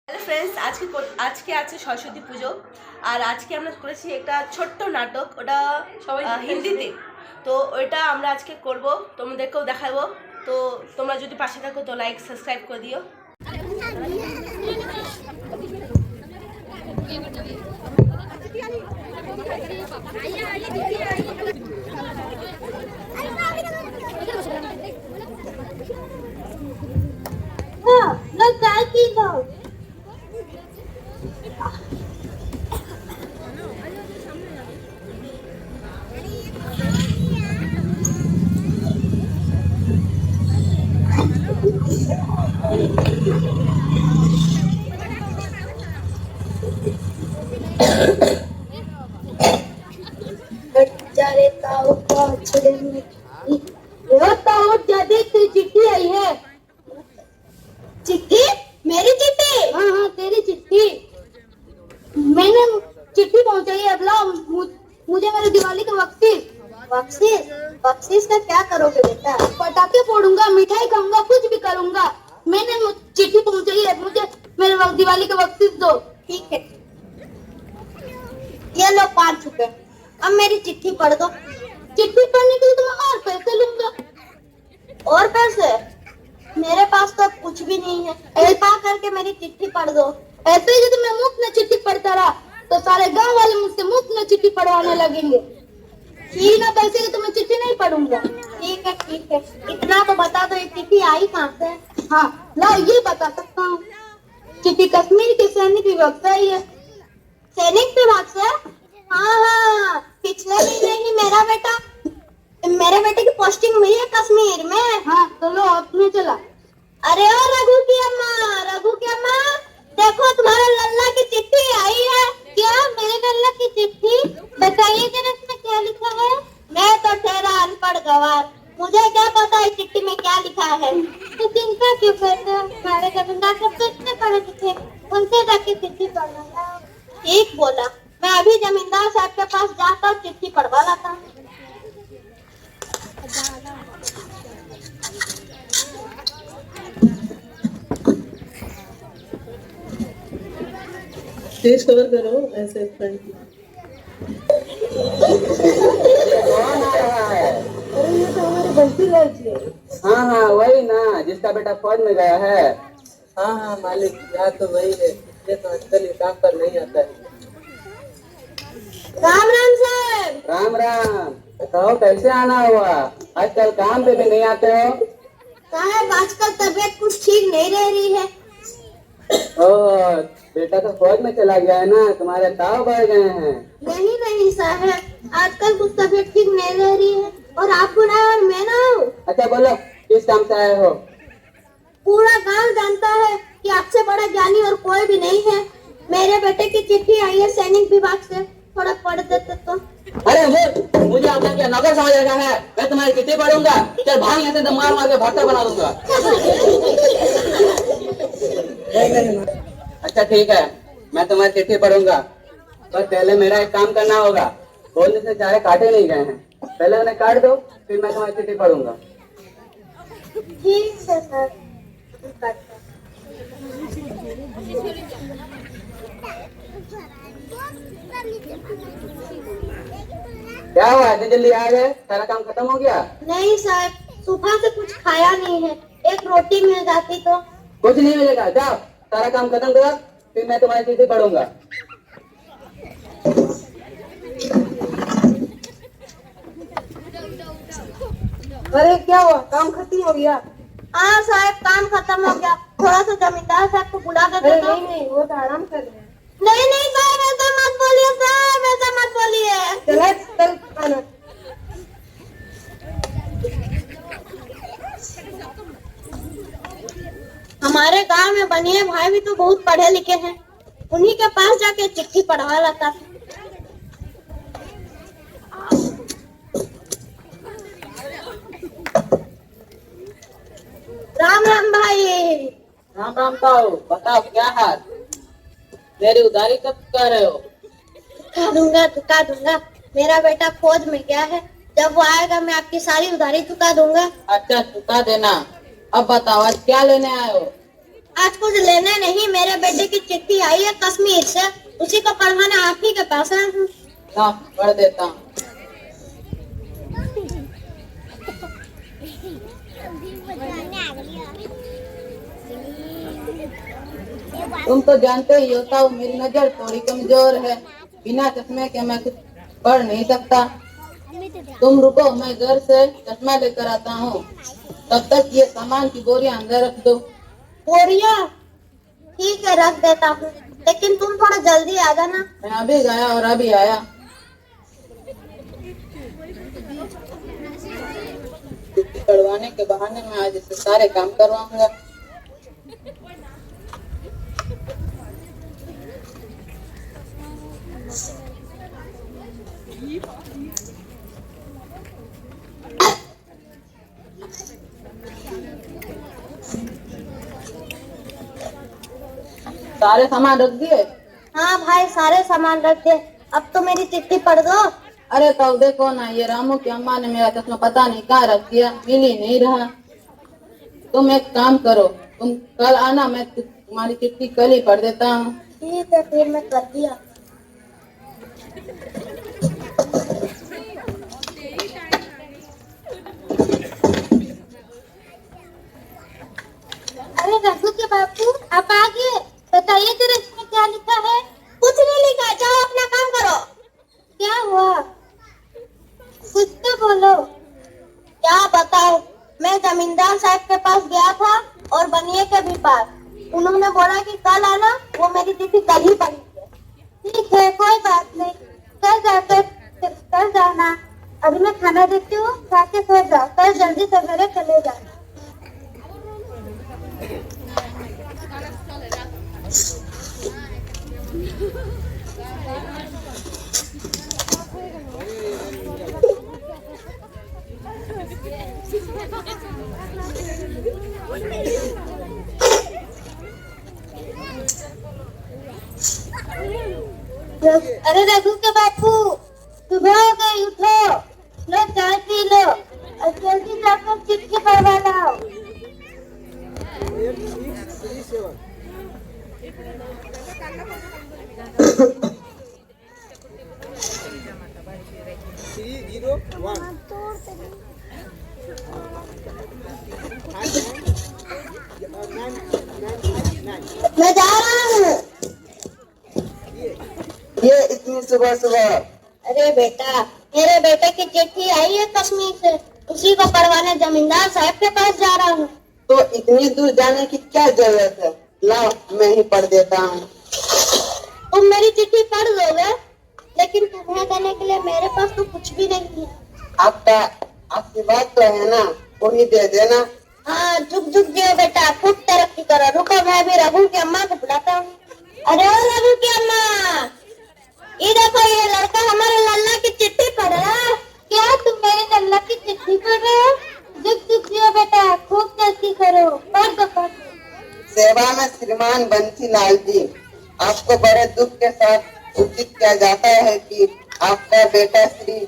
Hello friends, আজকে আছে সরস্বতী পুজো। আর আজকে আমরা করেছি একটা ছোট্ট নাটক, ওটা হিন্দিতে। তো ওইটা আমরা আজকে করব, তোমাদেরকেও দেখাবো। তো তোমরা যদি পাশে থাকো তো লাইক সাবস্ক্রাইব করে দিও। चिट्ठी आई है। चिट्ठी? मेरी चिट्ठी? हाँ हाँ तेरी चिट्ठी। मैंने चिट्ठी पहुंचाई है। अबला मुझे मेरे दिवाली का बख्शीश का क्या करोगे बेटा? पटाखे फोड़ूंगा, मिठाई खाऊंगा, कुछ भी करूंगा। मैंने चिट्ठी पहुंचाई है, मुझे मेरे दिवाली का बख्शीश दो। ठीक है, ये लो 5 रुपए। अब मेरी चिट्ठी पढ़ दो। चिट्ठी पढ़ने के लिए तो मैं और पैसे लूंगा। और पैसे? मेरे पास तो कुछ भी नहीं है। कृपा करके मेरी चिट्ठी पढ़ दो। ऐसे ही यदि मैं मुफ्त में चिट्ठी पढ़ता रहा तो सारे गांव वाले मुझसे मुफ्त में चिट्ठी पढ़वाने लगेंगे। बिना पैसे के तो मैं चिट्ठी नहीं पढ़ूंगा। ठीक है, इतना तो बता दो, ये चिट्ठी आई कहाँ से? हाँ ला, ये बता सकता हूँ। चिट्ठी कश्मीर के सैनिक विभाग से आई है। सैनिक विभाग से? हाँ, पिछले महीने ही मेरे बेटे की पोस्टिंग हुई है कश्मीर में। हाँ तो लो अपने चला। अरे ओ रघु की अम्मा, देखो तुम्हारे लल्ला की चिट्ठी आई है। क्या? मेरे लल्ला की चिट्ठी? बताइए जरा इसमें क्या लिखा है। मैं तो ठहरा अनपढ़ गवार, मुझे क्या पता है चिट्ठी में क्या लिखा है। तो चिंता क्यों करते हो? हमारे जमींदार सब तो इतने पढ़े लिखे, उनसे जाके चिट्ठी पढ़वाना। ठीक बोला, मैं अभी जमींदार साहब के पास जाकर चिट्ठी पढ़वा लाता हूँ। स्टेज कवर करो ऐसे फ्रंट। कौन आ रहा है? अरे ये तो हमारे बंसी लाल जी है। हाँ वही ना, जिसका बेटा फौज में गया है। हाँ मालिक, यहाँ तो वही है। ये तो आजकल ये काम पर नहीं आता है। राम राम साहब। राम। कहो कैसे आना हुआ? आजकल काम पे भी नहीं आते हो। साहब आजकल तबीयत कुछ ठीक नहीं रह रही है। ओ, बेटा तो फौज में चला गया है ना, तुम्हारे ताव बढ़ गए हैं। नहीं साहब, आजकल कुछ तबीयत ठीक नहीं रह रही है। और आप बुढ़ा और मैं ना हूँ। अच्छा बोलो, किस काम से आए हो? पूरा गांव जानता है कि आपसे बड़ा ज्ञानी और कोई भी नहीं है। मेरे बेटे की चिट्ठी आई है सैनिक विभाग से, थोड़ा पढ़ देते तो। अरे वो मुझे आपका क्या नौकर समझ रखा है? मैं तुम्हारी चिट्ठी पढ़ूंगा, चल भाग यहाँ से, तो मार के भट्टा बना दूंगा। अच्छा ठीक है, मैं तुम्हारी चिट्ठी पढ़ूंगा, पर पहले मेरा एक काम करना होगा। बोलने से चाहे काटे नहीं गए हैं, पहले उन्हें काट दो, फिर मैं तुम्हारी चिट्ठी पढ़ूंगा। ठीक है सर। क्या हुआ, इतनी जल्दी आ गए? सारा काम खत्म हो गया? नहीं साहब, सुबह से कुछ खाया नहीं है, एक रोटी मिल जाती तो। कुछ नहीं मिलेगा, जाओ सारा काम खत्म करो, फिर मैं तुम्हारी चिट्ठी पढ़ूंगा। अरे क्या हुआ, काम खत्म हो गया? हाँ साहब, काम खत्म हो गया। थोड़ा सा जमींदार साहब को बुला कर अरे दो। नहीं, वो तो आराम कर रहे हैं। नहीं साहब, ऐसा मत बोलिए साहब, ऐसा मत बोलिए। चल खाना। हमारे गांव में बनिए भाई भी तो बहुत पढ़े लिखे हैं, उन्हीं के पास जाके चिट्ठी पढ़वा लाता। राम भाई। राम ताऊ, बताओ क्या हाल? मेरी उधारी कब कर रहे हो? चुका दूंगा। मेरा बेटा फौज में गया है, जब वो आएगा मैं आपकी सारी उधारी चुका दूंगा। अच्छा चुका देना। अब बताओ आज क्या लेने आए हो? आज कुछ लेने नहीं, मेरे बेटे की चिट्ठी आई है कश्मीर से, उसी को पढ़वाना आप ही के पास है। ला पढ़ देता हूँ। तुम तो जानते ही होता हूँ मेरी नजर थोड़ी कमजोर है, बिना चश्मे के मैं कुछ पढ़ नहीं सकता। तुम रुको, मैं घर से चश्मा लेकर आता हूँ, तब तक ये सामान की बोरियां अंदर रख दो। बोरिया ठीक है, रख देता हूँ, लेकिन तुम थोड़ा जल्दी आ जाना। मैं अभी गया और अभी आया। छुट्टी पढ़वाने के बहाने में आज इससे सारे काम करवाऊंगा। सारे सामान रख दिए? हाँ भाई, सारे सामान रख दे, अब तो मेरी चिट्ठी पढ़ दो। अरे तब देखो ना, ये रामू की अम्मा ने मेरा चश्मा पता नहीं कहाँ रख दिया, मिल ही नहीं रहा। तुम एक काम करो, तुम कल आना, मैं तुम्हारी चिट्ठी कल ही पढ़ देता हूँ। ठीक है, फिर मैं कर दिया। अरे रघु के बापू, आप आ गए, बताइए तेरे इसमें क्या लिखा है? कुछ नहीं लिखा, जाओ अपना काम करो। क्या हुआ, कुछ तो बोलो। क्या बताओ, मैं जमींदार साहब के पास गया था और बनिए के भी पास, उन्होंने बोला कि कल आना, वो मेरी चिट्ठी कल ही पढ़ी। ठीक है, कोई बात नहीं, कल जाना। अभी मैं खाना देती हूँ, जाके सो जाओ, कल जल्दी सवेरे चले जाना। अरे रघु के बापू, सुबह हो गई, उठो, लो चाय पी लो और जल्दी जाकर चिट्ठी पढ़वा लाओ। मैं जा रहा हूँ। ये इतनी सुबह सुबह? अरे बेटा, मेरे बेटे की चिट्ठी आई है कश्मीर से, उसी को पढ़वाने जमींदार साहब के पास जा रहा हूँ। तो इतनी दूर जाने की क्या जरूरत है? लाओ, मैं ही पढ़ देता हूँ। तुम मेरी चिट्ठी पढ़ लोगे, लेकिन तुम्हें देने के लिए मेरे पास तो कुछ भी नहीं है। आपकी बात तो है ना, वही दे देना। हाँ, झुक झुक जियो बेटा, खूब तरक्की करो। रुको, मैं भी रघु की अम्मा को बुलाता हूँ। अरे ओ रघु की अम्मा, ये देखो, ये लड़का हमारे लल्ला की चिट्ठी पढ़ रहा है। क्या तुम मेरे लल्ला की चिट्ठी पढ़ रहे हो? झुक झुक जियो बेटा, खूब तरक्की करो, पढ़ दो पढ़। सेवा में श्रीमान बंसीलाल जी, आपको बड़े दुख के साथ सूचित किया जाता है कि आपका बेटा श्री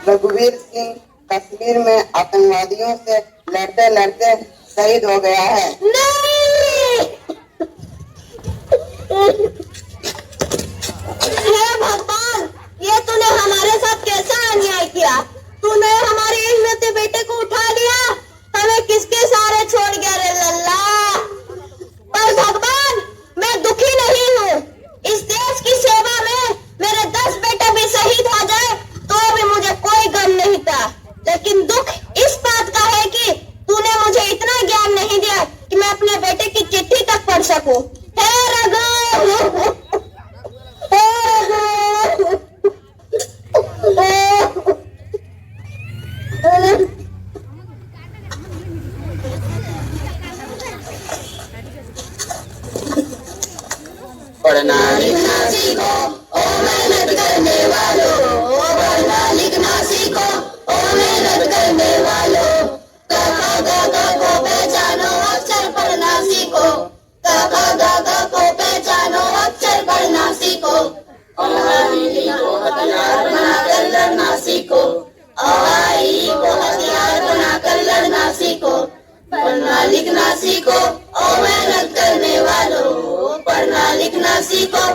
रघुवीर सिंह कश्मीर में आतंकवादियों से लड़ते लड़ते शहीद हो गया है। हे भगवान, ये तूने हमारे साथ कैसा अन्याय किया? तूने हमारे इकलौते बेटे को उठा लिया, हमें किसके सहारे छोड़ गया रे लल्ला। पर भगवान, मैं दुखी नहीं हूँ। इस देश की सेवा में मेरे 10 बेटे भी शहीद हो जाए तो भी मुझे कोई गम नहीं था, लेकिन दुख इस बात का है कि तूने मुझे इतना ज्ञान नहीं दिया कि मैं अपने बेटे की चिट्ठी तक पढ़ सकूं। हे रघु, हे रघु, पढ़ना लिखना सीखो, ओ मेहनत करने वालों, पढ़ना लिखना सीखो, ओ मेहनत करने वालों। क ख ग घ को पहचानो, अक्षर पढ़ना सीखो। क ख ग घ को पहचानो, अक्षर पढ़ना सीखो। को हथियार बनाकर लड़ना सीखो। को हथियार बनाकर लड़ना सीखो। पढ़ना लिखना सीखो, ओ मेहनत सीखो